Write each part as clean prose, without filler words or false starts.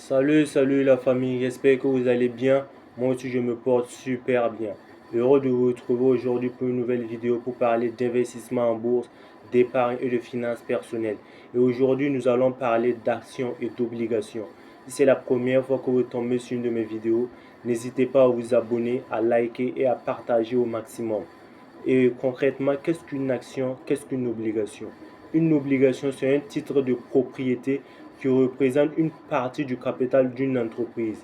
Salut la famille, j'espère que vous allez bien. Moi aussi je me porte super bien. Heureux de vous retrouver aujourd'hui pour une nouvelle vidéo pour parler d'investissement en bourse, d'épargne et de finances personnelles. Et aujourd'hui nous allons parler d'actions et d'obligations. Si c'est la première fois que vous tombez sur une de mes vidéos, n'hésitez pas à vous abonner, à liker et à partager au maximum. Et concrètement, qu'est-ce qu'une action, qu'est-ce qu'une obligation? Une obligation, c'est un titre de propriété qui représente une partie du capital d'une entreprise.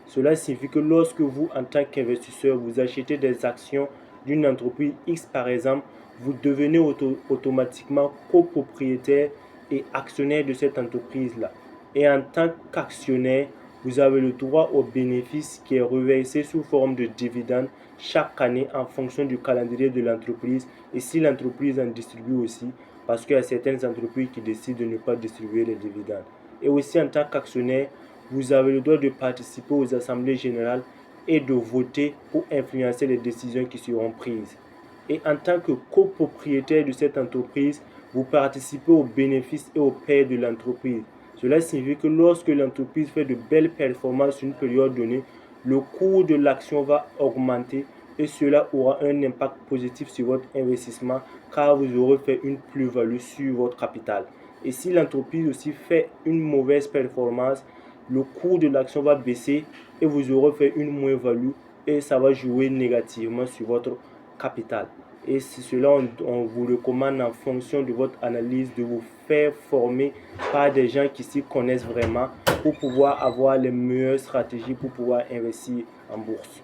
Cela signifie que lorsque vous, en tant qu'investisseur, vous achetez des actions d'une entreprise X, par exemple, vous devenez automatiquement copropriétaire et actionnaire de cette entreprise-là. Et en tant qu'actionnaire, vous avez le droit au bénéfice qui est reversé sous forme de dividendes chaque année en fonction du calendrier de l'entreprise et si l'entreprise en distribue aussi, parce qu'il y a certaines entreprises qui décident de ne pas distribuer les dividendes. Et aussi en tant qu'actionnaire, vous avez le droit de participer aux assemblées générales et de voter pour influencer les décisions qui seront prises. Et en tant que copropriétaire de cette entreprise, vous participez aux bénéfices et aux pertes de l'entreprise. Cela signifie que lorsque l'entreprise fait de belles performances sur une période donnée, le cours de l'action va augmenter et cela aura un impact positif sur votre investissement car vous aurez fait une plus-value sur votre capital. Et si l'entreprise aussi fait une mauvaise performance, le cours de l'action va baisser et vous aurez fait une moins-value et ça va jouer négativement sur votre capital. Et c'est cela, on vous recommande en fonction de votre analyse de vous faire former par des gens qui s'y connaissent vraiment pour pouvoir avoir les meilleures stratégies pour pouvoir investir en bourse.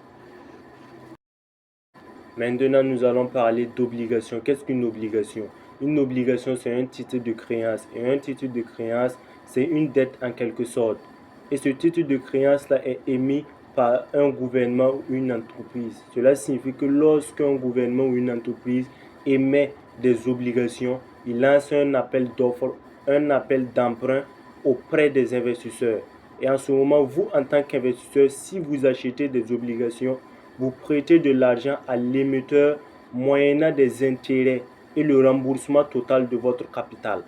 Maintenant, nous allons parler d'obligation. Qu'est-ce qu'une obligation? Une obligation, c'est un titre de créance. Et un titre de créance, c'est une dette en quelque sorte. Et ce titre de créance-là est émis par un gouvernement ou une entreprise. Cela signifie que lorsqu'un gouvernement ou une entreprise émet des obligations, il lance un appel d'offres, un appel d'emprunt auprès des investisseurs. Et en ce moment, vous, en tant qu'investisseur, si vous achetez des obligations, vous prêtez de l'argent à l'émetteur moyennant des intérêts et le remboursement total de votre capital.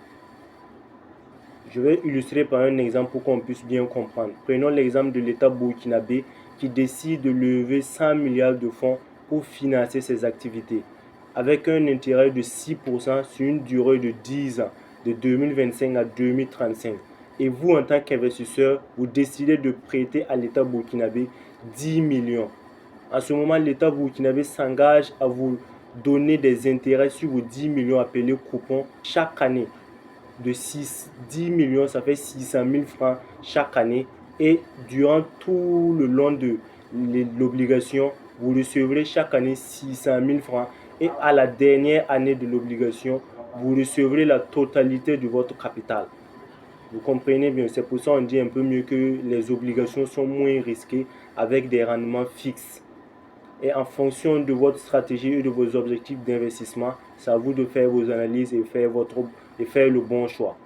Je vais illustrer par un exemple pour qu'on puisse bien comprendre. Prenons l'exemple de l'État burkinabé qui décide de lever 100 milliards de fonds pour financer ses activités, avec un intérêt de 6% sur une durée de 10 ans, de 2025 à 2035. Et vous, en tant qu'investisseur, vous décidez de prêter à l'État burkinabé 10 millions. À ce moment, l'État burkinabé s'engage à vous donner des intérêts sur vos 10 millions appelés coupons chaque année. De 10 millions, ça fait 600 000 francs chaque année. Et durant tout le long de l'obligation, vous recevrez chaque année 600 000 francs. Et à la dernière année de l'obligation, vous recevrez la totalité de votre capital. Vous comprenez bien, c'est pour ça qu'on dit un peu mieux que les obligations sont moins risquées avec des rendements fixes. Et en fonction de votre stratégie et de vos objectifs d'investissement, c'est à vous de faire vos analyses et faire le bon choix.